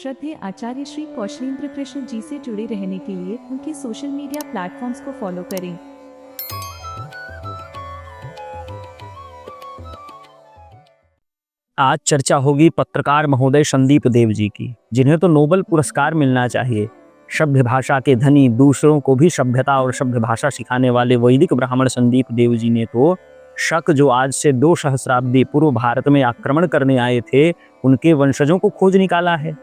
श्रद्धेय आचार्य श्री कौशलेंद्र कृष्ण जी से जुड़े रहने के लिए उनके सोशल मीडिया प्लेटफॉर्म्स को फॉलो करें। आज चर्चा होगी पत्रकार महोदय संदीप देव जी की, जिन्हें तो नोबेल पुरस्कार मिलना चाहिए। सभ्य भाषा के धनी, दूसरों को भी सभ्यता और सभ्य भाषा सिखाने वाले वैदिक ब्राह्मण संदीप देव जी ने तो शक जो आज से 2 सहस्राब्दी पूर्व भारत में आक्रमण करने आए थे, उनके वंशजों को खोज निकाला है।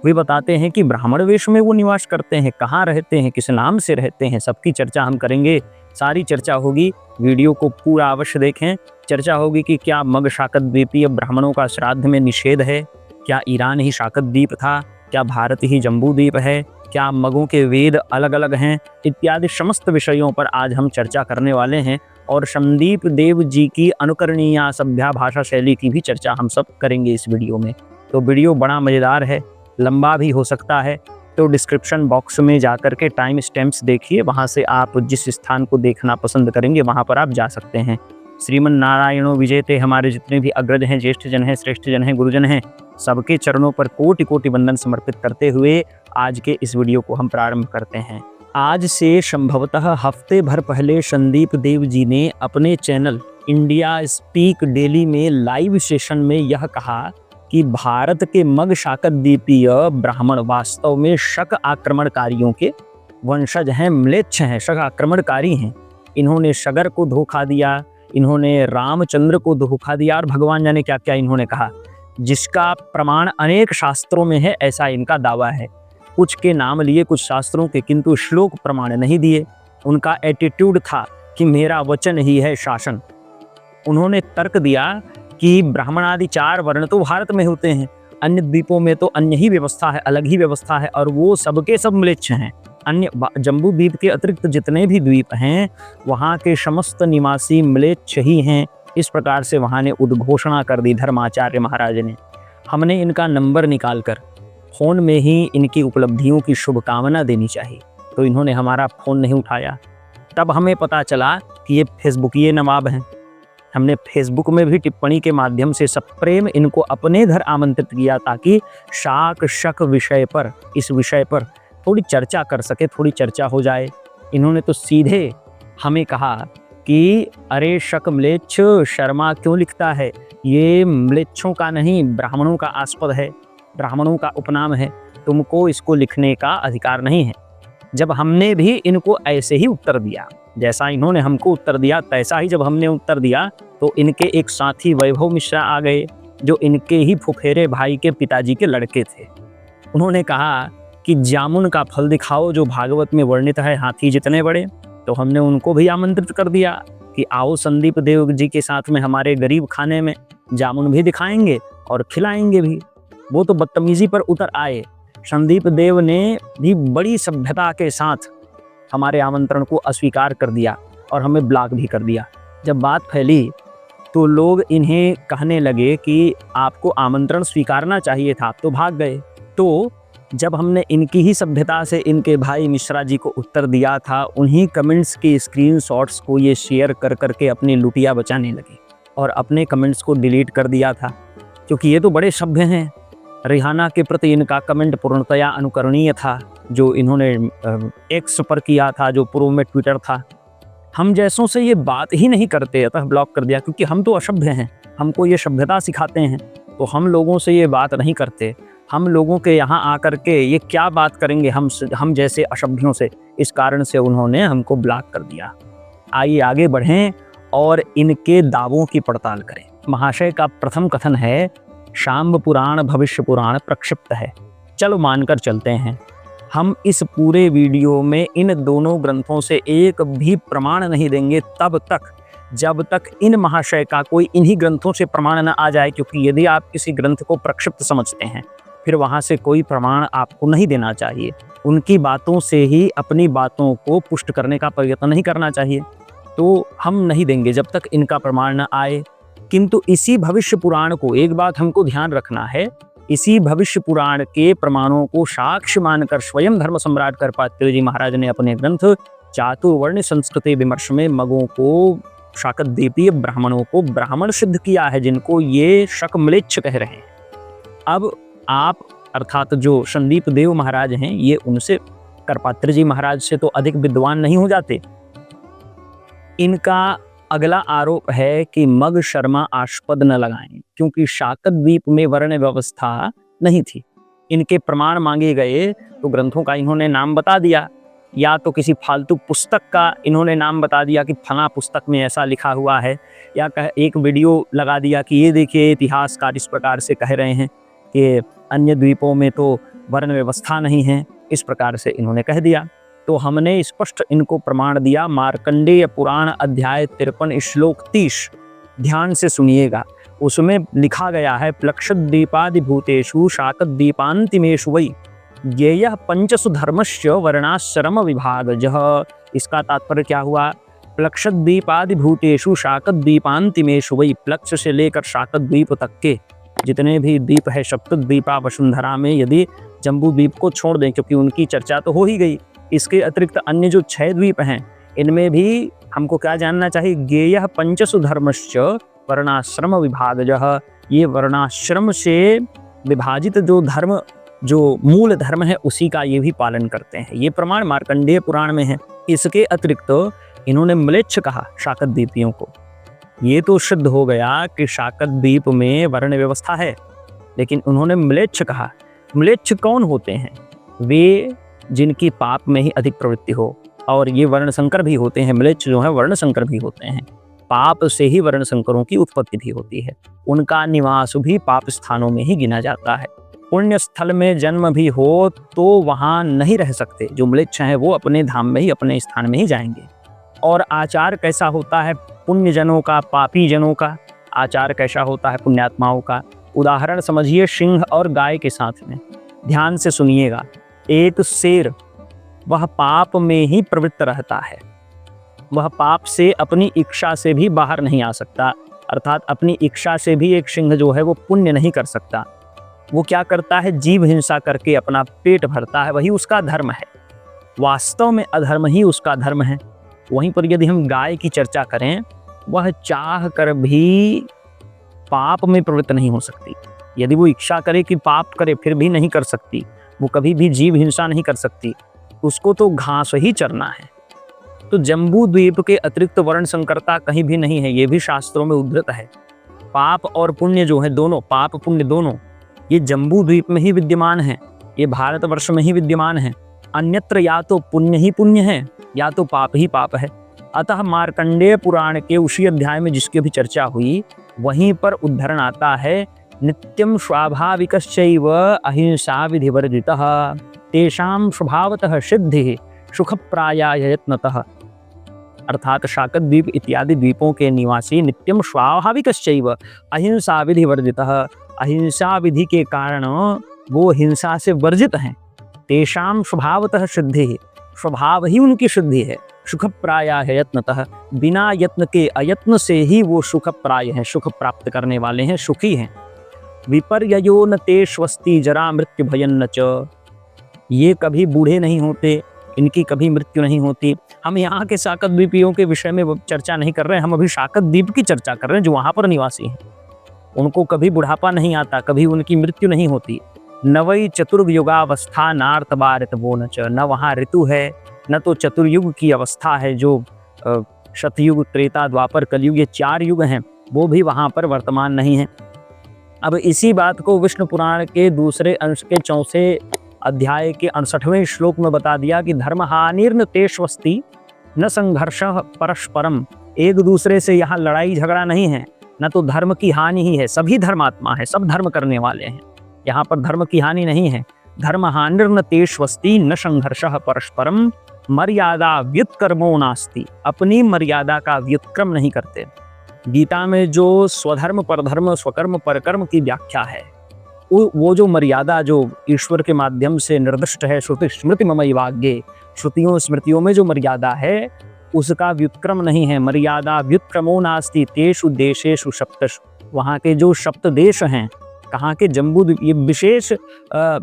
वे बताते हैं कि ब्राह्मण वेश में वो निवास करते हैं, कहाँ रहते हैं, किस नाम से रहते हैं, सबकी चर्चा हम करेंगे। सारी चर्चा होगी, वीडियो को पूरा अवश्य देखें। चर्चा होगी कि क्या मग शाकत द्वीपीय ब्राह्मणों का श्राद्ध में निषेध है, क्या ईरान ही शाकत द्वीप था, क्या भारत ही जम्बू द्वीप है, क्या मगों के वेद अलग अलग हैं, इत्यादि समस्त विषयों पर आज हम चर्चा करने वाले हैं। और संदीप देव जी की अनुकरणीय सभ्य भाषा शैली की भी चर्चा हम सब करेंगे इस वीडियो में। तो वीडियो बड़ा मज़ेदार है, लंबा भी हो सकता है, तो डिस्क्रिप्शन बॉक्स में जाकर के टाइम स्टैम्प्स देखिए, वहाँ से आप जिस स्थान को देखना पसंद करेंगे वहाँ पर आप जा सकते हैं। श्रीमन नारायणो विजयते, हमारे जितने भी अग्रज हैं, ज्येष्ठ जन हैं, श्रेष्ठ जन हैं, गुरुजन हैं, सबके चरणों पर कोटि कोटि वंदन समर्पित करते हुए आज के इस वीडियो को हम प्रारंभ करते हैं। आज से संभवतः हफ्ते भर पहले संदीप देव जी ने अपने चैनल इंडिया स्पीक डेली में लाइव सेशन में यह कहा कि भारत के मग शाकत द्वीपीय ब्राह्मण वास्तव में शक आक्रमणकारियों के वंशज हैं, म्लेच्छ हैं, शक आक्रमणकारी हैं। इन्होंने शगर को धोखा दिया, इन्होंने रामचंद्र को धोखा दिया और भगवान जाने क्या क्या इन्होंने कहा, जिसका प्रमाण अनेक शास्त्रों में है, ऐसा इनका दावा है। कुछ के नाम लिए, कुछ शास्त्रों के, किंतु श्लोक प्रमाण नहीं दिए। उनका एटीट्यूड था कि मेरा वचन ही है शासन। उन्होंने तर्क दिया कि ब्राह्मण आदि 4 वर्ण तो भारत में होते हैं, अन्य द्वीपों में तो अन्य ही व्यवस्था है, अलग ही व्यवस्था है, और वो सबके सब म्लेच्छ हैं। अन्य जम्बू द्वीप के अतिरिक्त जितने भी द्वीप हैं वहाँ के समस्त निवासी म्लेच्छ ही हैं। इस प्रकार से वहाँ ने उद्घोषणा कर दी धर्माचार्य महाराज ने। हमने इनका नंबर निकालकर फ़ोन में ही इनकी उपलब्धियों की शुभकामना देनी चाहिए, तो इन्होंने हमारा फ़ोन नहीं उठाया। तब हमें पता चला कि ये फेसबुकिये नवाब हैं। हमने फेसबुक में भी टिप्पणी के माध्यम से सप्रेम इनको अपने घर आमंत्रित किया ताकि शाक शक विषय पर, इस विषय पर थोड़ी चर्चा कर सके, थोड़ी चर्चा हो जाए। इन्होंने तो सीधे हमें कहा कि अरे शक म्लेच्छ, शर्मा क्यों लिखता है, ये म्लेच्छों का नहीं ब्राह्मणों का आस्पद है, ब्राह्मणों का उपनाम है, तुमको इसको लिखने का अधिकार नहीं है। जब हमने भी इनको ऐसे ही उत्तर दिया, जैसा इन्होंने हमको उत्तर दिया तैसा ही जब हमने उत्तर दिया, तो इनके एक साथी वैभव मिश्रा आ गए, जो इनके ही फुफेरे भाई के पिताजी के लड़के थे। उन्होंने कहा कि जामुन का फल दिखाओ जो भागवत में वर्णित है, हाथी जितने बड़े। तो हमने उनको भी आमंत्रित कर दिया कि आओ संदीप देव जी के साथ में हमारे गरीब खाने में, जामुन भी दिखाएंगे और खिलाएंगे भी। वो तो बदतमीजी पर उतर आए। संदीप देव ने भी बड़ी सभ्यता के साथ हमारे आमंत्रण को अस्वीकार कर दिया और हमें ब्लॉक भी कर दिया। जब बात फैली तो लोग इन्हें कहने लगे कि आपको आमंत्रण स्वीकारना चाहिए था, आप तो भाग गए। तो जब हमने इनकी ही सभ्यता से इनके भाई मिश्रा जी को उत्तर दिया था, उन्हीं कमेंट्स के स्क्रीनशॉट्स को ये शेयर कर करके अपनी लुटिया बचाने लगे और अपने कमेंट्स को डिलीट कर दिया था, क्योंकि ये तो बड़े सभ्य हैं। रिहाना के प्रति इनका कमेंट पूर्णतया अनुकरणीय था, जो इन्होंने एक्स पर किया था, जो पूर्व में ट्विटर था। हम जैसों से ये बात ही नहीं करते, अतः ब्लॉक कर दिया, क्योंकि हम तो असभ्य हैं, हमको ये सभ्यता सिखाते हैं, तो हम लोगों से ये बात नहीं करते। हम लोगों के यहाँ आकर के ये क्या बात करेंगे हम जैसे असभ्यों से, इस कारण से उन्होंने हमको ब्लॉक कर दिया। आइए आगे बढ़ें और इनके दावों की पड़ताल करें। महाशय का प्रथम कथन है, शाम्ब पुराण भविष्य पुराण प्रक्षिप्त है। चलो मानकर चलते हैं। हम इस पूरे वीडियो में इन दोनों ग्रंथों से एक भी प्रमाण नहीं देंगे तब तक जब तक इन महाशय का कोई इन्हीं ग्रंथों से प्रमाण न आ जाए, क्योंकि यदि आप किसी ग्रंथ को प्रक्षिप्त समझते हैं फिर वहाँ से कोई प्रमाण आपको नहीं देना चाहिए। उनकी बातों से ही अपनी बातों को पुष्ट करने का प्रयत्न नहीं करना चाहिए। तो हम नहीं देंगे जब तक इनका प्रमाण न आए। किंतु इसी भविष्य पुराण को, एक बात हमको ध्यान रखना है, इसी भविष्य पुराण के प्रमाणों को साक्ष्य मानकर स्वयं धर्म सम्राट करपात्र जी महाराज ने अपने ग्रंथ चातुर्वर्ण संस्कृति विमर्श में मगों को, शाकत द्वीपीय ब्राह्मणों को ब्राह्मण सिद्ध किया है, जिनको ये शक म्लेच्छ कह रहे हैं। अब आप अर्थात जो संदीप देव महाराज हैं, ये उनसे, करपात्र जी महाराज से तो अधिक विद्वान नहीं हो जाते। इनका अगला आरोप है कि मग शर्मा आस्पद न लगाएं, क्योंकि शाकत द्वीप में वर्ण व्यवस्था नहीं थी। इनके प्रमाण मांगे गए तो ग्रंथों का इन्होंने नाम बता दिया, या तो किसी फालतू पुस्तक का इन्होंने नाम बता दिया कि फला पुस्तक में ऐसा लिखा हुआ है, या एक वीडियो लगा दिया कि ये देखिए इतिहासकार इस प्रकार से कह रहे हैं कि अन्य द्वीपों में तो वर्ण व्यवस्था नहीं है, इस प्रकार से इन्होंने कह दिया। तो हमने स्पष्ट इनको प्रमाण दिया। मार्कंडेय पुराण अध्याय 53 श्लोक 30 ध्यान से सुनिएगा। उसमें लिखा गया है, प्लक्षद्वीपादिभूतेषु शाकद्वीपान्तिमेषु वै ज्ञेयः पंचसु धर्मस्य वर्णाश्रम विभागजः। इसका तात्पर्य क्या हुआ? प्लक्षद्वीपादिभूतेषु शाकद्वीपान्तिमेषु वै, प्लक्ष से लेकर शाकद्वीप तक के जितने भी द्वीप है सप्तद्वीपा वसुंधरा में, यदि जम्बू द्वीप को छोड़ दें, क्योंकि उनकी चर्चा तो हो ही गई, इसके अतिरिक्त अन्य जो 6 द्वीप हैं इनमें भी हमको क्या जानना चाहिए? ज्ञेयः पंचसु धर्मश्च वर्णाश्रम विभागजः। ये वर्णाश्रम से विभाजित जो धर्म, जो मूल धर्म है, उसी का ये भी पालन करते हैं। ये प्रमाण मार्कंडेय पुराण में है। इसके अतिरिक्त इन्होंने म्लेच्छ कहा शाकत द्वीपियों को। ये तो सिद्ध हो गया कि शाकत द्वीप में वर्ण व्यवस्था है, लेकिन उन्होंने म्लेच्छ कहा। म्लेच्छ कौन होते हैं? वे जिनकी पाप में ही अधिक प्रवृत्ति हो, और ये वर्ण संकर भी होते हैं। म्लेच्छ जो है वर्ण संकर भी होते हैं। पाप से ही वर्ण संकरों की उत्पत्ति भी होती है। उनका निवास भी पाप स्थानों में ही गिना जाता है। पुण्य स्थल में जन्म भी हो तो वहाँ नहीं रह सकते। जो म्लेच्छ हैं वो अपने धाम में ही, अपने स्थान में ही जाएंगे। और आचार कैसा होता है पुण्य जनों का, पापी जनों का? आचार कैसा होता है पुण्यात्माओं का? उदाहरण समझिए सिंह और गाय के साथ में। ध्यान से सुनिएगा। एक शेर, वह पाप में ही प्रवृत्त रहता है। वह पाप से अपनी इच्छा से भी बाहर नहीं आ सकता, अर्थात अपनी इच्छा से भी एक सिंह जो है वो पुण्य नहीं कर सकता। वो क्या करता है? जीव हिंसा करके अपना पेट भरता है, वही उसका धर्म है। वास्तव में अधर्म ही उसका धर्म है। वहीं पर यदि हम गाय की चर्चा करें, वह चाह कर भी पाप में प्रवृत्त नहीं हो सकती। यदि वो इच्छा करे कि पाप करे, फिर भी नहीं कर सकती। वो कभी भी जीव हिंसा नहीं कर सकती, उसको तो घास ही चरना है। तो जम्बू द्वीप के अतिरिक्त वर्ण संकरता कहीं भी नहीं है, ये भी शास्त्रों में उद्धृत है। पाप और पुण्य जो है, दोनों, पाप पुण्य दोनों, ये जम्बू द्वीप में ही विद्यमान है। ये भारतवर्ष में ही विद्यमान है। अन्यत्र या तो पुण्य ही पुण्य है, या तो पाप ही पाप है। अतः मार्कंडेय पुराण के उसी अध्याय में जिसकी भी चर्चा हुई, वहीं पर उद्धरण आता है, नित्यं स्वाभाविकश्चैव अहिंसा विधिवर्जितः तेषां स्वभावतः सिद्धिः सुखप्रायाय यत्नतः। अर्थात शाकत द्वीप इत्यादि द्वीपों के निवासी नित्यम स्वाभाविकश्चैव अहिंसा विधिवर्जितः, अहिंसा विधि के कारण वो हिंसा से वर्जित हैं। तेषां स्वभावतः सिद्धिः, स्वभाव ही उनकी सिद्धि है। सुख प्रायाः यत्नतः, बिना यत्न के, अयत्न से ही वो सुख प्राय हैं, सुख प्राप्त करने वाले हैं, सुखी हैं। विपर्ययो न ते स्वस्ति जरा मृत्यु भयन्न च, ये कभी बूढ़े नहीं होते, इनकी कभी मृत्यु नहीं होती। हम यहाँ के शाकत द्वीपियों के विषय में चर्चा नहीं कर रहे हैं, हम अभी शाकत द्वीप की चर्चा कर रहे हैं जो वहाँ पर निवासी हैं। उनको कभी बुढ़ापा नहीं आता, कभी उनकी मृत्यु नहीं होती। न वही चतुर्युगावस्था नार्तबारित वो न च, न वहाँ ऋतु है, न तो चतुर्युग की अवस्था है, जो शतयुग, त्रेता, द्वापर, कलयुग, ये 4 युग हैं, वो भी वहाँ पर वर्तमान नहीं है। अब इसी बात को विष्णु पुराण के दूसरे अंश के 4 अध्याय के 68वें श्लोक में बता दिया कि धर्म हानिर्न तेष्वस्ति न संघर्ष परस्परम। एक दूसरे से यहाँ लड़ाई झगड़ा नहीं है, न तो धर्म की हानि ही है। सभी धर्मात्मा है, सब धर्म करने वाले हैं, यहाँ पर धर्म की हानि नहीं है। धर्म हानिर्न तेष्वस्ति न संघर्ष परस्परम मर्यादा व्युत्कर्मो नास्ति, अपनी मर्यादा का व्युत्क्रम नहीं करते। गीता में जो स्वधर्म परधर्म स्वकर्म परकर्म की व्याख्या है, वो जो मर्यादा जो ईश्वर के माध्यम से निर्दिष्ट है, श्रुति स्मृति ममैवाग्ये, श्रुतियों स्मृतियों में जो मर्यादा है उसका व्युत्क्रम नहीं है। मर्यादा व्युत्क्रमो नास्ति तेषु देशेषु सप्तषु, वहाँ के जो सप्त देश हैं, कहाँ के? जम्बू द्वीप, ये विशेष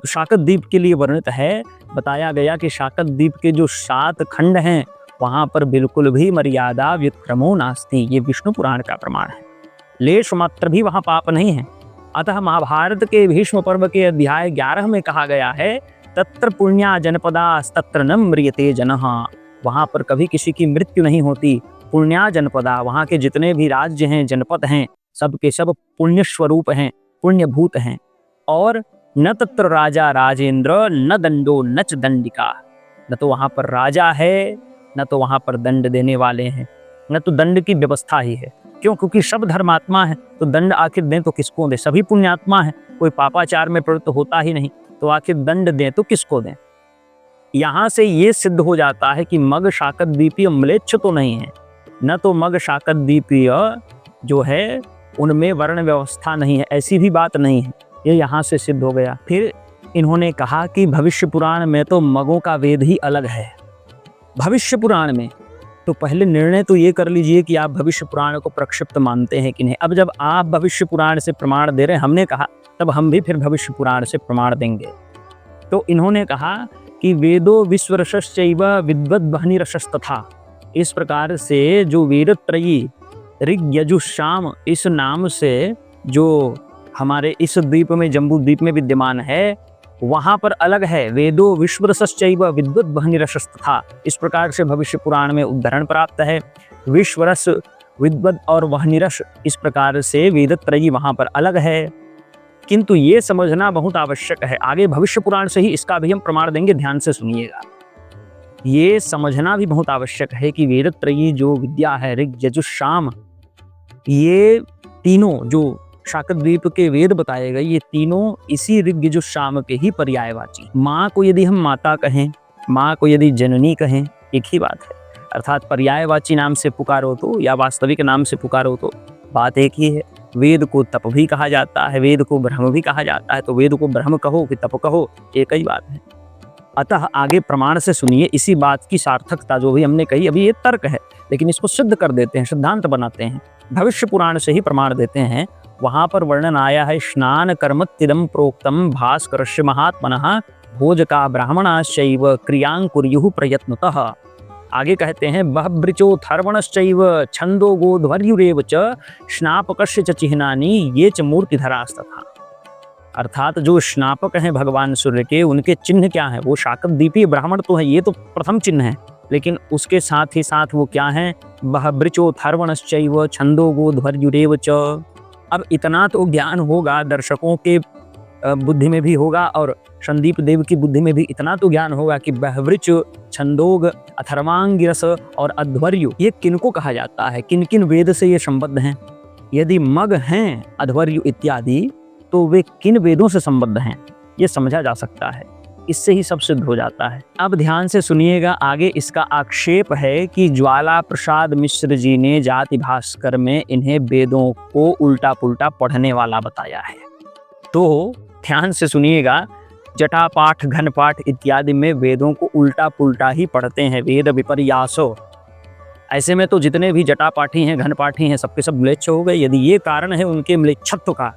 शाकत द्वीप के लिए वर्णित है। बताया गया कि शाकत द्वीप के जो 7 खंड हैं वहाँ पर बिल्कुल भी मर्यादा व्युत्क्रमो नास्ति। ये विष्णु पुराण का प्रमाण है। लेश मात्र भी वहाँ पाप नहीं है। अतः महाभारत के भीष्म पर्व के अध्याय 11 में कहा गया है, तत्र पुण्या जनपदा तत्र न म्रियते जनः। वहाँ पर कभी किसी की मृत्यु नहीं होती। पुण्या जनपदा, वहाँ के जितने भी राज्य हैं, जनपद हैं, सब के सब पुण्य स्वरूप हैं, पुण्यभूत हैं। और न तत्र राजा राजेंद्र न दंडो न च दंडिका, न तो वहाँ पर राजा है, न तो वहाँ पर दंड देने वाले हैं, न तो दंड की व्यवस्था ही है। क्यों? क्योंकि सब धर्मात्मा है, तो दंड आखिर दें तो किसको दें? सभी पुण्यात्मा है, कोई पापाचार में प्रवृत्त होता ही नहीं, तो आखिर दंड दें तो किसको दें? यहाँ से ये सिद्ध हो जाता है कि मग शाकत द्वीपीय म्लेच्छ तो नहीं है, न तो मग शाकत द्वीपीय जो है उनमें वर्ण व्यवस्था नहीं है, ऐसी भी बात नहीं है। ये यहाँ से सिद्ध हो गया। फिर इन्होंने कहा कि भविष्य पुराण में तो मगों का वेद ही अलग है। भविष्य पुराण में तो पहले निर्णय तो ये कर लीजिए कि आप भविष्य पुराण को प्रक्षिप्त मानते हैं कि नहीं। अब जब आप भविष्य पुराण से प्रमाण दे रहे हैं, हमने कहा, तब हम भी फिर भविष्य पुराण से प्रमाण देंगे। तो इन्होंने कहा कि वेदो विश्वरसश्चैव विद्वद्वह्निरसस्तथा, इस प्रकार से जो वेदत्रयी ऋग यजुः साम इस नाम से जो हमारे इस द्वीप में, जम्बू द्वीप में विद्यमान है, वहाँ पर अलग है। वेदो विश्वरसश्चैव विद्वद्वह्निरसस्तथा, इस प्रकार से भविष्य पुराण में उद्धरण प्राप्त है। विश्वरस, विद्वद और वह्निरस, इस प्रकार से वेदत्रयी वहाँ पर अलग है। किंतु ये समझना बहुत आवश्यक है, आगे भविष्य पुराण से ही इसका भी हम प्रमाण देंगे, ध्यान से सुनिएगा। ये समझना भी बहुत आवश्यक है कि वेदत्रयी जो विद्या है, ऋग यजुः साम, ये तीनों जो शाकत द्वीप के वेद बताए गए, ये तीनों इसी ऋग यजुः साम के ही पर्यायवाची। माँ को यदि हम माता कहें, माँ को यदि जननी कहें, एक ही बात है। अर्थात पर्यायवाची नाम से पुकारो तो या वास्तविक नाम से पुकारो तो बात एक ही है। वेद को तप भी कहा जाता है, वेद को ब्रह्म भी कहा जाता है, तो वेद को ब्रह्म कहो कि तप कहो, एक ही बात है। अतः आगे प्रमाण से सुनिए इसी बात की सार्थकता जो भी हमने कही। अभी ये तर्क है, लेकिन इसको सिद्ध कर देते हैं, सिद्धांत बनाते हैं, भविष्य पुराण से ही प्रमाण देते हैं। वहाँ पर वर्णन आया है, स्नान कर्मत्तिदं प्रोक्तम भास्करस्य महात्मनः भोजका ब्राह्मणाश्चैव क्रियां कुर्युः प्रयत्नतः। आगे कहते हैं, बहवृचो थर्वणश्चैव छंदो गोध्वर्युरेव च स्नापकस्य च चिह्नानि ये च मूर्तिधरास्तथा। अर्थात जो स्नापक हैं भगवान सूर्य के, उनके चिन्ह क्या हैं? वो शाकत द्वीपीय ब्राह्मण तो है, ये तो प्रथम चिन्ह है, लेकिन उसके साथ ही साथ वो क्या हैं? बहवृचो थर्वणश्चैव छंदो गोध्वर्युरेव च। अब इतना तो ज्ञान होगा, दर्शकों के बुद्धि में भी होगा और संदीप देव की बुद्धि में भी इतना तो ज्ञान होगा कि बहवृच, छंदोग, अथर्वांगिरस और अध्वर्यु ये किनको कहा जाता है, किन किन वेद से ये संबद्ध हैं। यदि मग हैं अध्वर्यु इत्यादि, तो वे किन वेदों से संबद्ध हैं, ये समझा जा सकता है। इससे ही सब सिद्ध हो जाता है। अब ध्यान से सुनिएगा, आगे इसका आक्षेप है कि ज्वाला प्रसाद मिश्र जी ने जाति भास्कर में इन्हें वेदों को उल्टा पुल्टा पढ़ने वाला बताया है। तो ध्यान से सुनिएगा, जटापाठ, घनपाठ इत्यादि में वेदों को उल्टा पुल्टा ही पढ़ते हैं, वेद विपर्यासो। ऐसे में तो जितने भी जटापाठी हैं, घनपाठी हैं, सबके सब म्लेच्छ हो गए। यदि ये कारण है उनके म्लेच्छत्व का,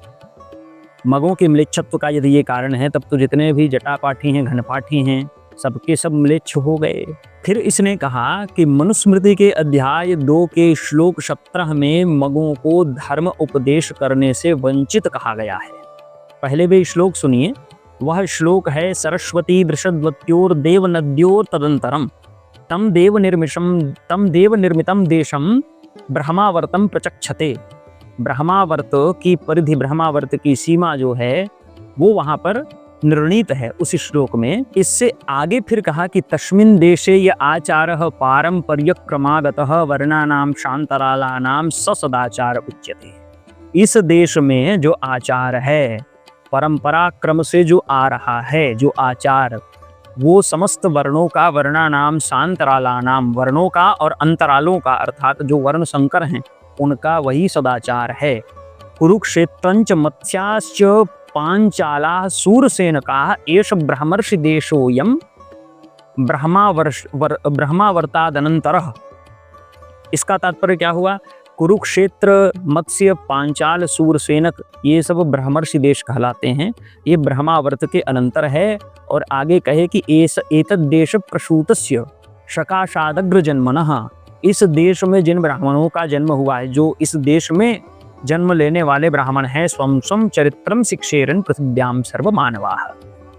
मगों के म्लेच्छत्व का यदि ये कारण है, तब तो जितने भी जटापाठी हैं, घनपाठी हैं, सबके सब म्लेच्छ हो गए। फिर इसने कहा कि मनुस्मृति के अध्याय 2 के श्लोक 17 में मगों को धर्म उपदेश करने से वंचित कहा गया है। पहले भी श्लोक सुनिए, वह श्लोक है, सरस्वती दृषद्वत्योर देव नद्योर तदंतरम तम देव निर्मितम देशम ब्रह्मावर्तम प्रचक्षते। ब्रह्मावर्त की परिधि, ब्रह्मावर्त की सीमा जो है वो वहां पर निर्णीत है उस श्लोक में। इससे आगे फिर कहा कि तस्मिन् देशे य आचारः पारंपर्य क्रमागतः वर्णानाम शांतरालानाम ससदाचार उच्यते। इस देश में जो आचार है, परंपरा क्रम से जो आ रहा है, जो आचार, वो समस्त वर्णों का, वर्णानाम शांतरालानाम, वर्णों का और अंतरालों का, अर्थात जो वर्ण संकर हैं उनका वही सदाचार है। कुरुक्षेत्रंच मत्स्याश्च पांचाला सूरसेनका एष ब्रह्मर्षि देशोयम ब्रह्मावर्तादनंतरः। इसका तात्पर्य क्या हुआ? कुरुक्षेत्र, मत्स्य, पांचाल, सूरसेनक ये सब ब्रह्मर्षि देश कहलाते हैं। ये ब्रह्मावर्त के अनंतर है। और आगे कहे कि एतद् देश प्रसूतस्य सकाशादग्र जन्मनः। इस देश में जिन ब्राह्मणों का जन्म हुआ है, जो इस देश में जन्म लेने वाले ब्राह्मण हैं, स्वम स्वम चरित्रम शिक्षेरन पृथिव्याम सर्व मानवाः।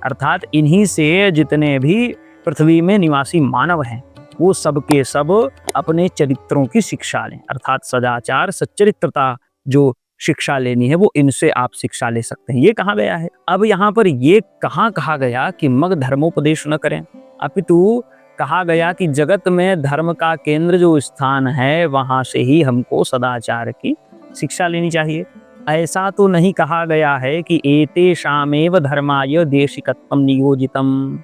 अर्थात इन्हीं से जितने भी पृथ्वी में निवासी मानव हैं वो सब के सब अपने चरित्रों की शिक्षा लें, अर्थात सदाचार सच्चरित्रता जो शिक्षा लेनी है वो इनसे आप शिक्षा ले सकते हैं। ये कहा गया है। अब यहाँ पर ये कहा गया कि मग धर्मोपदेश न करें, अपितु कहा गया कि जगत में धर्म का केंद्र जो स्थान है वहां से ही हमको सदाचार की शिक्षा लेनी चाहिए। ऐसा तो नहीं कहा गया है कि एतेषामेव धर्माय देशिकत्वं नियोजितम्।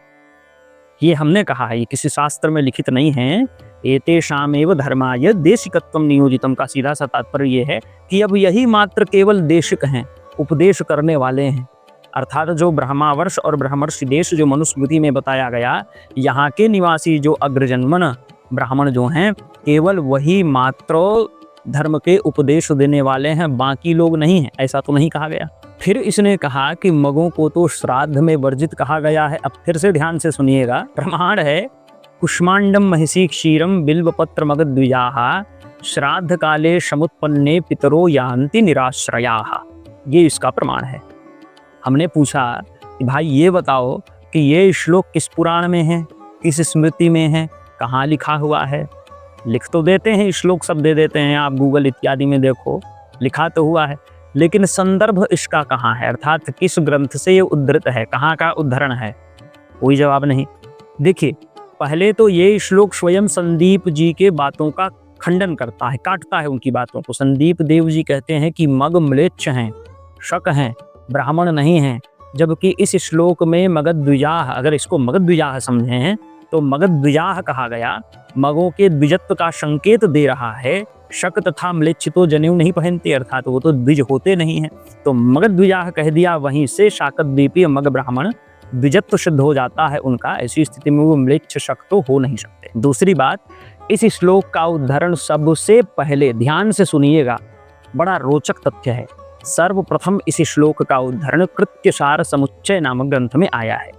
ये हमने कहा है, ये किसी शास्त्र में लिखित नहीं है। एतेषामेव धर्माय देशिकत्वं नियोजितम् का सीधा सा तात्पर्य ये है कि अब यही मात्र केवल देशिक हैं, उपदेश करने वाले हैं। अर्थात जो ब्रह्मावर्ष और ब्रह्मर्षि देश जो मनुस्मृति में बताया गया, यहाँ के निवासी जो अग्रजन्मन ब्राह्मण जो हैं केवल वही मात्र धर्म के उपदेश देने वाले हैं, बाकी लोग नहीं हैं, ऐसा तो नहीं कहा गया। फिर इसने कहा कि मगों को तो श्राद्ध में वर्जित कहा गया है। अब फिर से ध्यान से सुनिएगा, प्रमाण है कुष्मांडम महिषी क्षीरम बिल्वपत्र मगद्विजाः श्राद्ध काले समुत्पन्ने पितरो यान्ति निराश्रयाः। ये इसका प्रमाण है। हमने पूछा कि भाई ये बताओ कि ये श्लोक किस पुराण में है, किस स्मृति में है, कहाँ लिखा हुआ है। लिख तो देते हैं, श्लोक सब दे देते हैं, आप गूगल इत्यादि में देखो, लिखा तो हुआ है, लेकिन संदर्भ इसका कहाँ है, अर्थात किस ग्रंथ से ये उद्धृत है, कहाँ का उद्धरण है, कोई जवाब नहीं। देखिए, पहले तो ये श्लोक स्वयं संदीप जी के बातों का खंडन करता है, काटता है उनकी बातों को। संदीप देव जी कहते हैं कि मग म्लेच्छ हैं, शक हैं, ब्राह्मण नहीं हैं, जबकि इस श्लोक में मगद्विजाः, अगर इसको मगद्विजाः समझे हैं तो मगद्विजाः कहा गया, मगों के द्विजत्व का संकेत दे रहा है। शक तथा म्लेच्छ तो जनेऊ नहीं पहनते, अर्थात वो तो द्विज होते नहीं हैं, तो मगद्विजाः कह दिया, वहीं से शाकद्वीपीय मग ब्राह्मण द्विजत्व सिद्ध हो जाता है उनका। ऐसी स्थिति में वो म्लेच्छ शक तो हो नहीं सकते। दूसरी बात, इस श्लोक का उद्धरण सबसे पहले ध्यान से सुनिएगा, बड़ा रोचक तथ्य है। सर्वप्रथम इस श्लोक का उद्धरण कृत्यसार समुच्चय नामक ग्रंथ में आया है।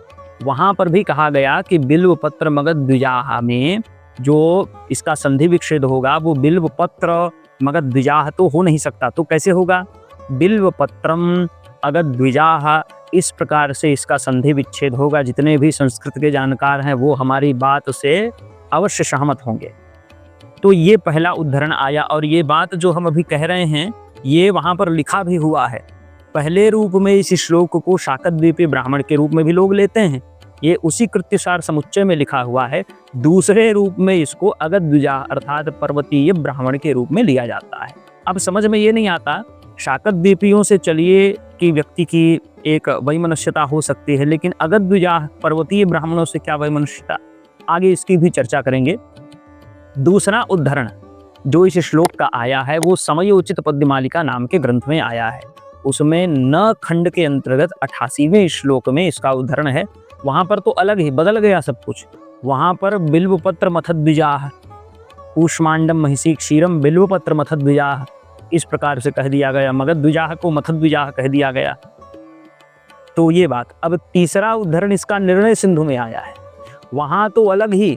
वहां पर भी कहा गया कि बिल्वपत्र मगद्विजाः में जो इसका संधि विच्छेद होगा वो बिल्वपत्र मगद्विजाः तो हो नहीं सकता, तो कैसे होगा, बिल्वपत्रम अगद्विजाः, इस प्रकार से इसका संधि विच्छेद होगा। जितने भी संस्कृत के जानकार हैं वो हमारी बात से अवश्य सहमत होंगे। तो ये पहला उद्धरण आया, और ये बात जो हम अभी कह रहे हैं ये वहां पर लिखा भी हुआ है। पहले रूप में इस श्लोक को शाकद्वीपीय ब्राह्मण के रूप में भी लोग लेते हैं, ये उसी कृत्यसार समुच्चय में लिखा हुआ है। दूसरे रूप में इसको अगद्विजाः अर्थात पर्वतीय ब्राह्मण के रूप में लिया जाता है। अब समझ में ये नहीं आता, शाकद्वीपियों से चलिए कि व्यक्ति की एक वैमनस्यता हो सकती है, लेकिन अगद्विजाः पर्वतीय ब्राह्मणों से क्या वैमनस्यता, आगे इसकी भी चर्चा करेंगे। दूसरा उद्धरण जो इस श्लोक का आया है वो समयोचित पद्यमालिका नाम के ग्रंथ में आया है। उसमें न खंड के अंतर्गत 88वें श्लोक में इसका उद्धरण है। वहां पर तो अलग ही बदल गया सब कुछ। वहां पर बिल्वपत्र मथद्विजाः कूष्मांडम महिषी क्षीरम बिल्वपत्र मथद्विजाः इस प्रकार से कह दिया गया, मगद्विजाः को मथद्विजाः कह दिया गया। तो ये बात। अब तीसरा उद्धरण इसका निर्णय सिंधु में आया है। वहां तो अलग ही,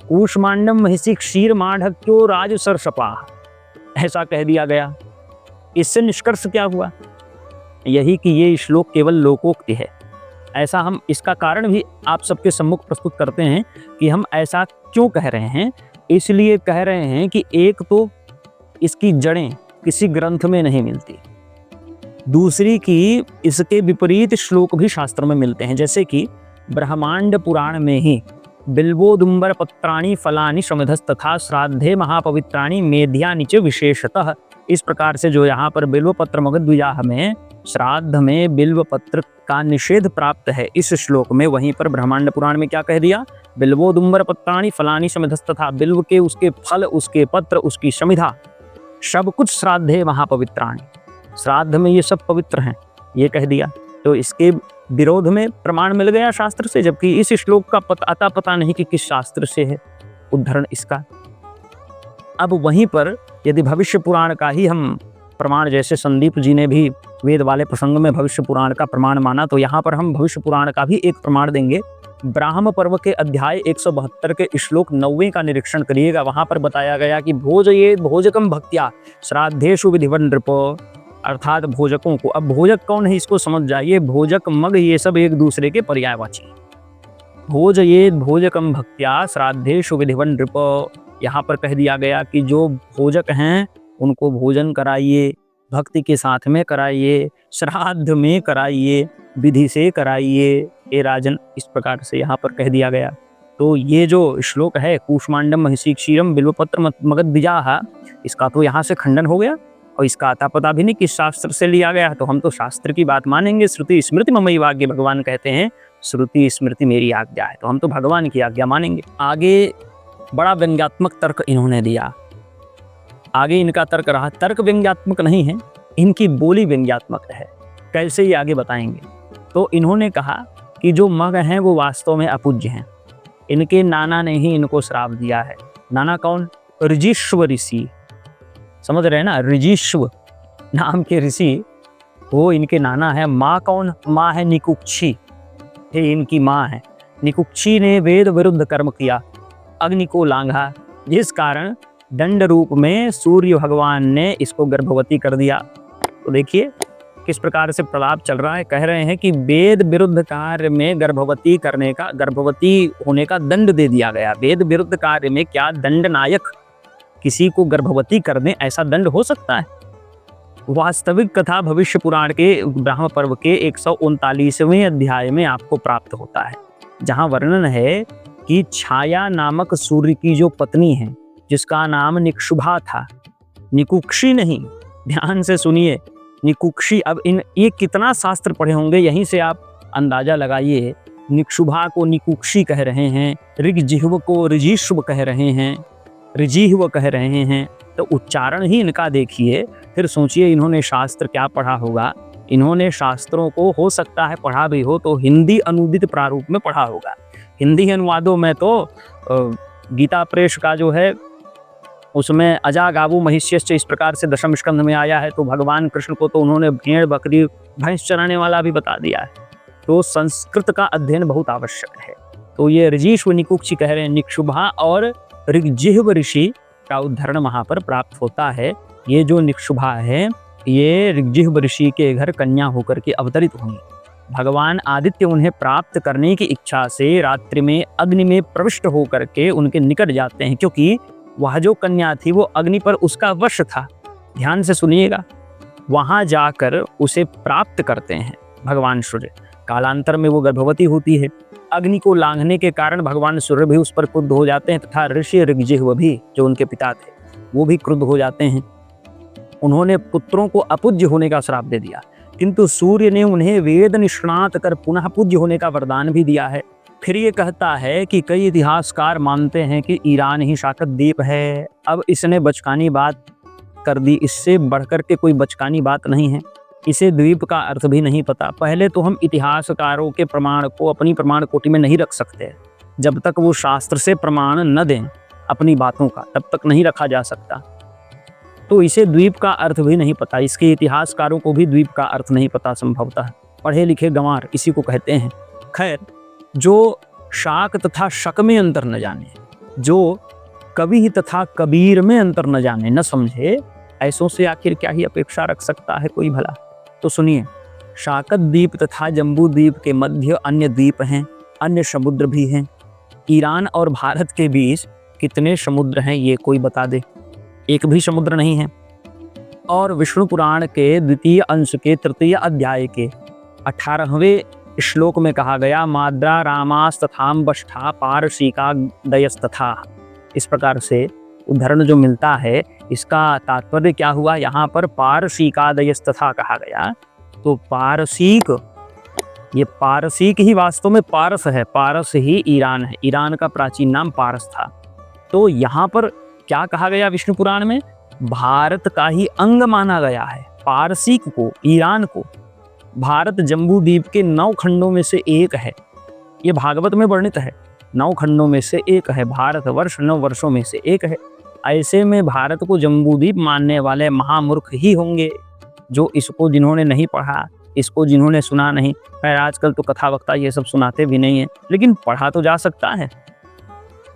कूष्मांडम महिषी क्षीर माढ़क्यो राज सरसपाः ऐसा कह दिया गया। इससे निष्कर्ष क्या हुआ, यही कि ये श्लोक केवल लोकोक्ति है। ऐसा हम इसका कारण भी आप सबके सम्मुख प्रस्तुत करते हैं कि हम ऐसा क्यों कह रहे हैं। इसलिए कह रहे हैं कि एक तो इसकी जड़ें किसी ग्रंथ में नहीं मिलती, दूसरी की इसके विपरीत श्लोक भी शास्त्र में मिलते हैं। जैसे कि ब्रह्मांड पुराण में ही बिल्वोदुम्बर पत्राणि फलानि समिधस्तथा श्राद्धे महापवित्राणि मेध्यानि च विशेषतः, इस प्रकार से जो यहाँ पर बिल्वपत्र मगद्विजाः में श्राद्ध में बिल्वपत्र का निषेध प्राप्त है इस श्लोक में, वहीं पर ब्रह्मांड पुराण में क्या कह दिया, बिल्वोदुम्बर पत्राणि फलानि समिधस्तथा, बिल्व के उसके फल, उसके पत्र, उसकी समिधा, सब कुछ श्राद्धे महापवित्राणि, श्राद्ध में ये सब पवित्र हैं, ये कह दिया। तो इसके विरोध में प्रमाण मिल गया शास्त्र से, जबकि इस श्लोक का पता नहीं कि किस शास्त्र से है उद्धरण इसका। अब वहीं पर यदि भविष्य पुराण का ही हम प्रमाण, जैसे संदीप जी ने भी वेद वाले प्रसंग में भविष्य पुराण का प्रमाण माना, तो यहाँ पर हम भविष्य पुराण का भी एक प्रमाण देंगे। ब्राह्म पर्व के अध्याय 172 के श्लोक 9वें का निरीक्षण करिएगा। वहां पर बताया गया कि भोजये भोजकम भक्त्या श्राद्धेषु विधिवन् नृप, अर्थात भोजकों को। अब भोजक कौन है इसको समझ जाइए, भोजक मग ये सब एक दूसरे के पर्यायवाची। भोजयेद भोजकम भक्त्या श्राद्धेषु विधिवन् नृप, यहाँ पर कह दिया गया कि जो भोजक हैं उनको भोजन कराइए, भक्ति के साथ में कराइए, श्राद्ध में कराइए, विधि से कराइए हे राजन, इस प्रकार से यहाँ पर कह दिया गया। तो ये जो श्लोक है कूष्मांडम महिषी क्षीरम बिल्वपत्र मगध बीजाः, इसका तो यहाँ से खंडन हो गया और इसका अता पता भी नहीं किस शास्त्र से लिया गया। तो हम तो शास्त्र की बात मानेंगे, श्रुति स्मृति ममैव आज्ञा, भगवान कहते हैं श्रुति स्मृति मेरी आज्ञा है, तो हम तो भगवान की आज्ञा मानेंगे। आगे बड़ा व्यंग्यात्मक तर्क इन्होंने दिया। आगे इनका तर्क रहा, तर्क व्यंग्यात्मक नहीं है, इनकी बोली व्यंग्यात्मक है। कैसे ये आगे बताएंगे। तो इन्होंने कहा कि जो मग हैं वो वास्तव में अपूज्य हैं, इनके नाना ने ही इनको श्राप दिया है। नाना कौन? ऋजीश्व ऋषि, समझ रहे हैं ना, ऋजीश्व नाम के ऋषि वो इनके नाना है। माँ कौन? माँ है निकुक्षी, ये इनकी माँ है। निकुक्षी ने वेद विरुद्ध कर्म किया, अग्नि को लांघा, जिस कारण दंड रूप में सूर्य भगवान ने इसको गर्भवती कर दिया। तो देखिए किस प्रकार से प्रलाप चल रहा है। कह रहे हैं कि वेद विरुद्ध कार्य में गर्भवती होने का दंड दे दिया गया। वेद विरुद्ध कार्य में क्या दंडनायक किसी को गर्भवती कर दें, ऐसा दंड हो सकता है? वास्तविक कथा भविष्य पुराण के ब्रह्म पर्व के 139वें अध्याय में आपको प्राप्त होता है, जहां वर्णन है कि छाया नामक सूर्य की जो पत्नी है, जिसका नाम निक्षुभा था, निकुक्षी नहीं, ध्यान से सुनिए, निकुक्षी। अब ये कितना शास्त्र पढ़े होंगे, यहीं से आप अंदाजा लगाइए। निक्षुभा को निकुक्षी कह रहे हैं, ऋगजिह्व को ऋजीश्व कह रहे हैं, ऋजीह्व कह रहे हैं। तो उच्चारण ही इनका देखिए, फिर सोचिए इन्होंने शास्त्र क्या पढ़ा होगा। इन्होंने शास्त्रों को हो सकता है पढ़ा भी हो तो हिंदी अनुदित प्रारूप में पढ़ा होगा। हिंदी अनुवादों में तो गीता प्रेस का जो है उसमें अजा गावू महिष्यश्च इस प्रकार से दशम स्कंध में आया है, तो भगवान कृष्ण को तो उन्होंने भेड़ बकरी भैंस चराने वाला भी बता दिया है। तो संस्कृत का अध्ययन बहुत आवश्यक है। तो ये ऋजीश्व निकुक्षी कह रहे हैं, निक्षुभा और ऋगजिह्व ऋषि का उद्धरण वहां पर प्राप्त होता है। ये जो निक्षुभा है ये ऋगजिह्व ऋषि के घर कन्या होकर के अवतरित हुई। भगवान आदित्य उन्हें प्राप्त करने की इच्छा से रात्रि में अग्नि में प्रविष्ट होकर के उनके निकट जाते हैं, क्योंकि वह जो कन्या थी वो अग्नि पर उसका वश था। ध्यान से सुनिएगा, वहां जाकर उसे प्राप्त करते हैं भगवान सूर्य। कालांतर में वो गर्भवती होती है। अग्नि को लांघने के कारण भगवान सूर्य भी उस पर क्रुद्ध हो जाते हैं तथा ऋषि ऋगजिह्व भी जो उनके पिता थे वो भी क्रुद्ध हो जाते हैं। उन्होंने पुत्रों को अपूज्य होने का श्राप दे दिया, किंतु सूर्य ने उन्हें वेद निष्णात कर पुनः पूज्य होने का वरदान भी दिया है। फिर ये कहता है कि कई इतिहासकार मानते हैं कि ईरान ही शाकत द्वीप है। अब इसने बचकानी बात कर दी, इससे बढ़कर के कोई बचकानी बात नहीं है। इसे द्वीप का अर्थ भी नहीं पता। पहले तो हम इतिहासकारों के प्रमाण को अपनी प्रमाण कोटि में नहीं रख सकते। जब तक वो शास्त्र से प्रमाण न दें अपनी बातों का, तब तक नहीं रखा जा सकता। तो इसे द्वीप का अर्थ भी नहीं पता, इसके इतिहासकारों को भी द्वीप का अर्थ नहीं पता संभवतः। पढ़े लिखे गंवार इसी को कहते हैं। खैर, जो शाक तथा शक में अंतर न जाने, जो कवि तथा कबीर में अंतर न जाने, न समझे, ऐसों से आखिर क्या ही अपेक्षा रख सकता है कोई भला। तो सुनिए, शाकत द्वीप तथा जम्बू द्वीप के मध्य अन्य द्वीप हैं, अन्य समुद्र भी हैं। ईरान और भारत के बीच कितने समुद्र हैं ये कोई बता दे? एक भी समुद्र नहीं है। और विष्णु पुराण के द्वितीय अंश के तृतीय अध्याय के 18वें श्लोक में कहा गया, माद्रा रामास्तथाम बष्ठा पारसीका दयस्तथा। इस प्रकार से उदाहरण जो मिलता है, इसका तात्पर्य क्या हुआ? यहाँ पर पारसीका दयस्तथा कहा गया, तो पारसीक, ये पारसीक ही वास्तव में पारस है। पारस ही ईरान है, ईरान का प्राचीन नाम पारस था। तो यहाँ पर क्या कहा गया विष्णु पुराण में? भारत का ही अंग माना गया है पारसीक को, ईरान को। भारत जम्बू द्वीप के 9 खंडों में से एक है, ये भागवत में वर्णित है। 9 खंडों में से एक है भारत वर्ष, 9 वर्षों में से एक है। ऐसे में भारत को जम्बू द्वीप मानने वाले महामूर्ख ही होंगे, जो इसको जिन्होंने नहीं पढ़ा, इसको जिन्होंने सुना नहीं। खैर, आजकल तो कथा वक्ता ये सब सुनाते भी नहीं है, लेकिन पढ़ा तो जा सकता है।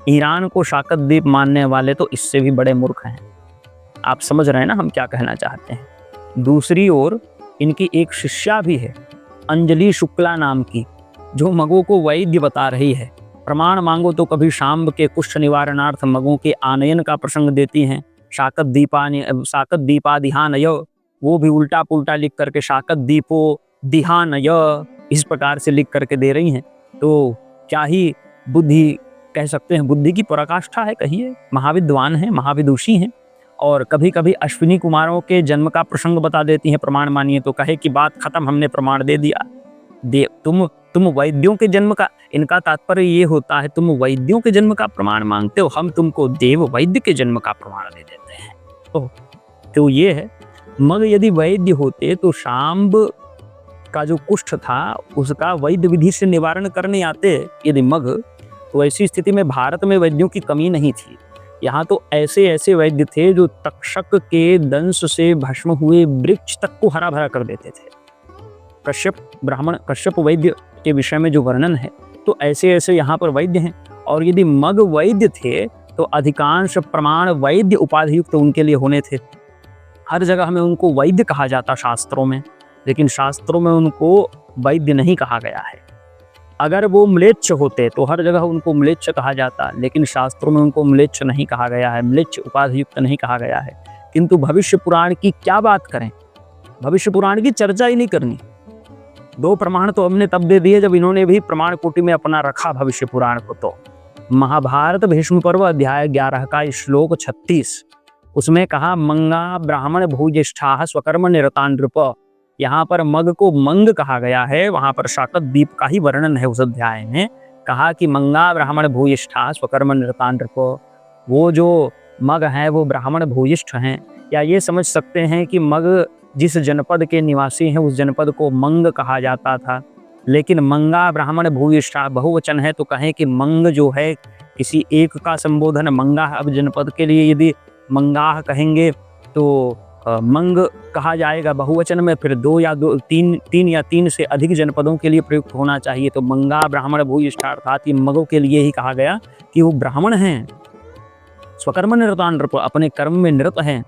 ईरान को शाकत द्वीप मानने वाले तो इससे भी बड़े मूर्ख हैं। आप समझ रहे हैं ना हम क्या कहना चाहते हैं? दूसरी ओर इनकी एक शिष्या भी है, अंजलि शुक्ला नाम की, जो मगों को वैद्य बता रही है। प्रमाण मांगो तो कभी शाम्ब के कुष्ठ निवारणार्थ मगों के आनयन का प्रसंग देती हैं। शाकत दीपादिहानय, वो भी उल्टा पुल्टा लिख करके शाकत दीपो दिहानय इस प्रकार से लिख करके दे रही हैं। तो क्या ही बुद्धि कह सकते हैं, बुद्धि की पराकाष्ठा है कहिए। महाविद्वान हैं, महाविदुषी हैं। और कभी कभी अश्विनी कुमारों के जन्म का प्रसंग बता देती हैं, प्रमाण मानिए तो कहे कि बात खत्म, हमने प्रमाण दे दिया। तुम वैद्यों के जन्म का, इनका तात्पर्य ये होता है तुम वैद्यों के जन्म का प्रमाण मांगते हो, हम तुमको देव वैद्य के जन्म का प्रमाण दे देते हैं। तो ये है, मग यदि वैद्य होते तो शाम्ब का जो कुष्ठ था उसका वैद्य विधि से निवारण करने आते यदि मग, तो ऐसी स्थिति में भारत में वैद्यों की कमी नहीं थी। यहाँ तो ऐसे ऐसे वैद्य थे जो तक्षक के दंश से भस्म हुए वृक्ष तक को हरा भरा कर देते थे। कश्यप वैद्य के विषय में जो वर्णन है, तो ऐसे ऐसे यहाँ पर वैद्य हैं। और यदि मग वैद्य थे तो अधिकांश प्रमाण वैद्य उपाधियुक्त उनके लिए होने थे। हर जगह में उनको वैद्य कहा जाता शास्त्रों में, लेकिन शास्त्रों में उनको वैद्य नहीं कहा गया है। अगर वो म्लेच्छ होते तो हर जगह उनको म्लेच्छ कहा जाता, लेकिन शास्त्रों में उनको म्लेच्छ नहीं कहा गया है, म्लेच्छ उपाधियुक्त नहीं कहा गया है। किंतु भविष्य पुराण की क्या बात करें, भविष्य पुराण की चर्चा ही नहीं करनी। 2 प्रमाण तो हमने तब दे दिए जब इन्होंने भी प्रमाण कोटि में अपना रखा भविष्य पुराण को। तो महाभारत भीष्म पर्व अध्याय 11 का श्लोक 36, उसमें कहा मंगा ब्राह्मण भूज्येष्ठा स्वकर्म निरता नृप। यहाँ पर मग को मंग कहा गया है, वहां पर शाकत दीप का ही वर्णन है। उस अध्याय में कहा कि मंगा ब्राह्मण भूयिष्ठा स्वकर्म निरता नृप। वो जो मग हैं वो ब्राह्मण भूयिष्ठ हैं, या ये समझ सकते हैं कि मग जिस जनपद के निवासी हैं उस जनपद को मंग कहा जाता था। लेकिन मंगा ब्राह्मण भूयिष्ठा बहुवचन है, तो कहें कि मंग जो है किसी एक का संबोधन मंगा। अब जनपद के लिए यदि मंगाह कहेंगे तो मंग कहा जाएगा बहुवचन में, फिर 2 या 3 या 3 से अधिक जनपदों के लिए प्रयुक्त होना चाहिए। तो मंगा ब्राह्मण भूयिष्ठा अर्थात मगों के लिए ही कहा गया कि वो ब्राह्मण हैं, स्वकर्म निरता नृप, अपने कर्म में निरत हैं।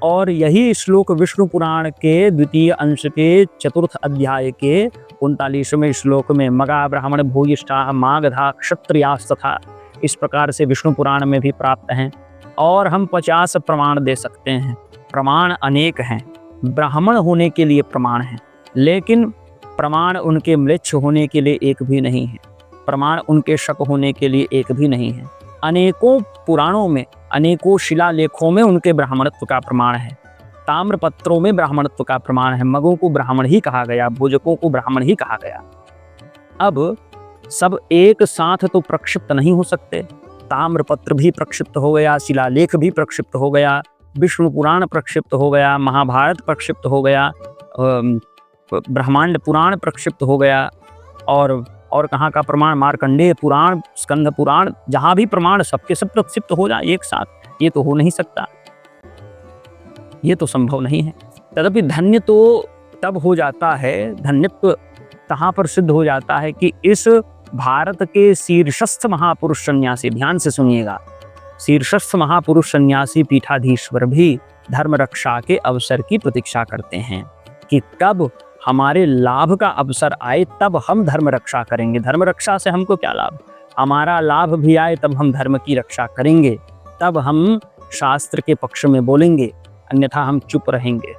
और यही श्लोक विष्णु पुराण के 2 अंश के 4th अध्याय के 39वें श्लोक में मगा ब्राह्मण भूयिष्ठा मागधा क्षत्रियास्तथा, इस प्रकार से विष्णु पुराण में भी प्राप्त हैं। और हम 50 प्रमाण दे सकते हैं। प्रमाण अनेक हैं, ब्राह्मण होने के लिए प्रमाण हैं, लेकिन प्रमाण उनके म्लेच्छ होने के लिए एक भी नहीं है, प्रमाण उनके शक होने के लिए एक भी नहीं है। अनेकों पुराणों में, अनेकों शिलालेखों में उनके ब्राह्मणत्व का प्रमाण है। ताम्रपत्रों में ब्राह्मणत्व का प्रमाण है। मगों को ब्राह्मण ही कहा गया, भोजकों को ब्राह्मण ही कहा गया। अब सब एक साथ तो प्रक्षिप्त नहीं हो सकते। ताम्रपत्र भी प्रक्षिप्त हो गया, शिलालेख भी प्रक्षिप्त हो गया, विष्णु पुराण प्रक्षिप्त हो गया, महाभारत प्रक्षिप्त हो गया, ब्रह्मांड पुराण प्रक्षिप्त हो गया, और कहाँ का प्रमाण, मार्कंडेय पुराण, स्कंद पुराण, जहाँ भी प्रमाण सबके सब प्रक्षिप्त हो जाए एक साथ, ये तो हो नहीं सकता, ये तो संभव नहीं है। तदपि धन्य तो तब हो जाता है, धन्यत्व कहाँ पर सिद्ध हो जाता है कि इस भारत के शीर्षस्थ महापुरुष सन्यासी, ध्यान से सुनिएगा, शीर्षस्थ महापुरुष सन्यासी पीठाधीश्वर भी धर्म रक्षा के अवसर की प्रतीक्षा करते हैं कि कब हमारे लाभ का अवसर आए तब हम धर्म रक्षा करेंगे। धर्म रक्षा से हमको क्या लाभ, हमारा लाभ भी आए तब हम धर्म की रक्षा करेंगे, तब हम शास्त्र के पक्ष में बोलेंगे, अन्यथा हम चुप रहेंगे।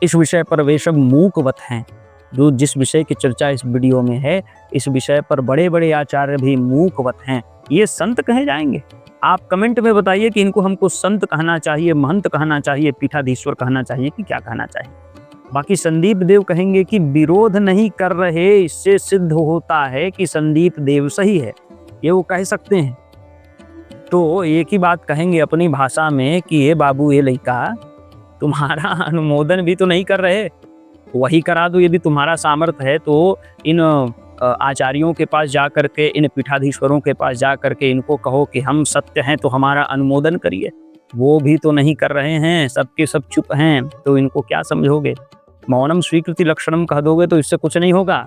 इस विषय पर वे सब मूकवत हैं। जो जिस विषय की चर्चा इस वीडियो में है, इस विषय पर बड़े बड़े आचार्य भी मूकवत हैं। ये संत कहे जाएंगे? आप कमेंट में बताइए कि इनको हमको संत कहना चाहिए, महंत कहना चाहिए, पीठाधीश्वर कहना चाहिए कि क्या कहना चाहिए। बाकी संदीप देव कहेंगे कि विरोध नहीं कर रहे, इससे सिद्ध होता है कि संदीप देव सही है, ये वो कह सकते हैं। तो एक ही बात कहेंगे अपनी भाषा में कि ये बाबू, ये लड़का, तुम्हारा अनुमोदन भी तो नहीं कर रहे, वही करा दो। यदि तुम्हारा सामर्थ्य है तो इन आचार्यों के पास जा करके, इन पीठाधीश्वरों के पास जा करके इनको कहो कि हम सत्य हैं तो हमारा अनुमोदन करिए। वो भी तो नहीं कर रहे हैं, सबके सब चुप हैं, तो इनको क्या समझोगे? मौनम स्वीकृति लक्षणम कह दोगे तो इससे कुछ नहीं होगा।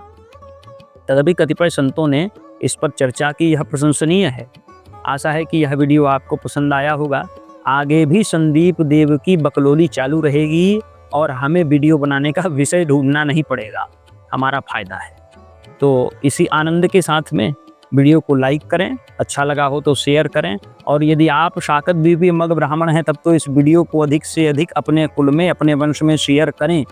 तदपि कतिपय संतों ने इस पर चर्चा की, यह प्रशंसनीय है। आशा है कि यह वीडियो आपको पसंद आया होगा। आगे भी संदीप देव की बकलोली चालू रहेगी और हमें वीडियो बनाने का विषय ढूंढना नहीं पड़ेगा, हमारा फायदा है। तो इसी आनंद के साथ में वीडियो को लाइक करें, अच्छा लगा हो तो शेयर करें, और यदि आप शाकत बीबी मग ब्राह्मण हैं तब तो इस वीडियो को अधिक से अधिक अपने कुल में, अपने वंश में शेयर करें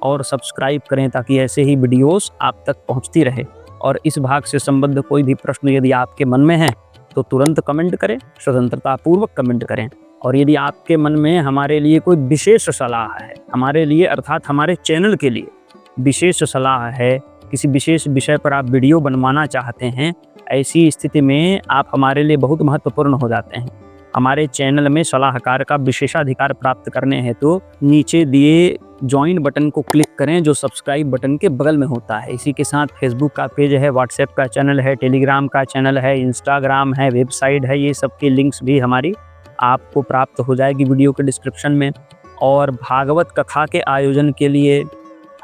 और सब्सक्राइब करें, ताकि ऐसे ही वीडियोस आप तक पहुंचती रहे। और इस भाग से संबद्ध कोई भी प्रश्न यदि आपके मन में है तो तुरंत कमेंट करें, स्वतंत्रता पूर्वक कमेंट करें। और यदि आपके मन में हमारे लिए कोई विशेष सलाह है, हमारे लिए अर्थात हमारे चैनल के लिए विशेष सलाह है, किसी विशेष विषय पर आप वीडियो बनवाना चाहते हैं, ऐसी स्थिति में आप हमारे लिए बहुत महत्वपूर्ण हो जाते हैं। हमारे चैनल में सलाहकार का विशेषाधिकार प्राप्त करने हेतु तो नीचे दिए ज्वाइन बटन को क्लिक करें, जो सब्सक्राइब बटन के बगल में होता है। इसी के साथ फेसबुक का पेज है, व्हाट्सएप का चैनल है, टेलीग्राम का चैनल है, इंस्टाग्राम है, वेबसाइट है, ये सब की लिंक्स भी हमारी आपको प्राप्त हो जाएगी वीडियो के डिस्क्रिप्शन में। और भागवत कथा के आयोजन के लिए,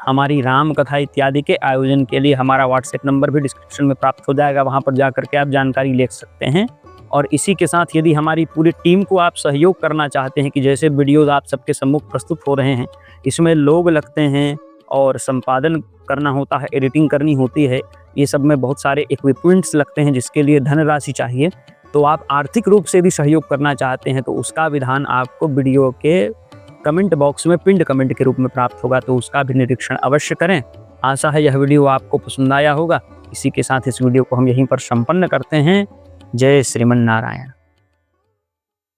हमारी राम कथा इत्यादि के आयोजन के लिए हमारा व्हाट्सएप नंबर भी डिस्क्रिप्शन में प्राप्त हो जाएगा, वहाँ पर जा करके आप जानकारी ले सकते हैं। और इसी के साथ यदि हमारी पूरी टीम को आप सहयोग करना चाहते हैं कि जैसे वीडियोज़ आप सबके सम्मुख प्रस्तुत हो रहे हैं, इसमें लोग लगते हैं और संपादन करना होता है, एडिटिंग करनी होती है, ये सब में बहुत सारे इक्विपमेंट्स लगते हैं जिसके लिए धनराशि चाहिए, तो आप आर्थिक रूप से भी सहयोग करना चाहते हैं तो उसका विधान आपको वीडियो के कमेंट बॉक्स में पिंड कमेंट के रूप में प्राप्त होगा, तो उसका भी निरीक्षण अवश्य करें। आशा है यह वीडियो आपको पसंद आया होगा। इसी के साथ इस वीडियो को हम यहीं पर संपन्न करते हैं। जय श्रीमन नारायण।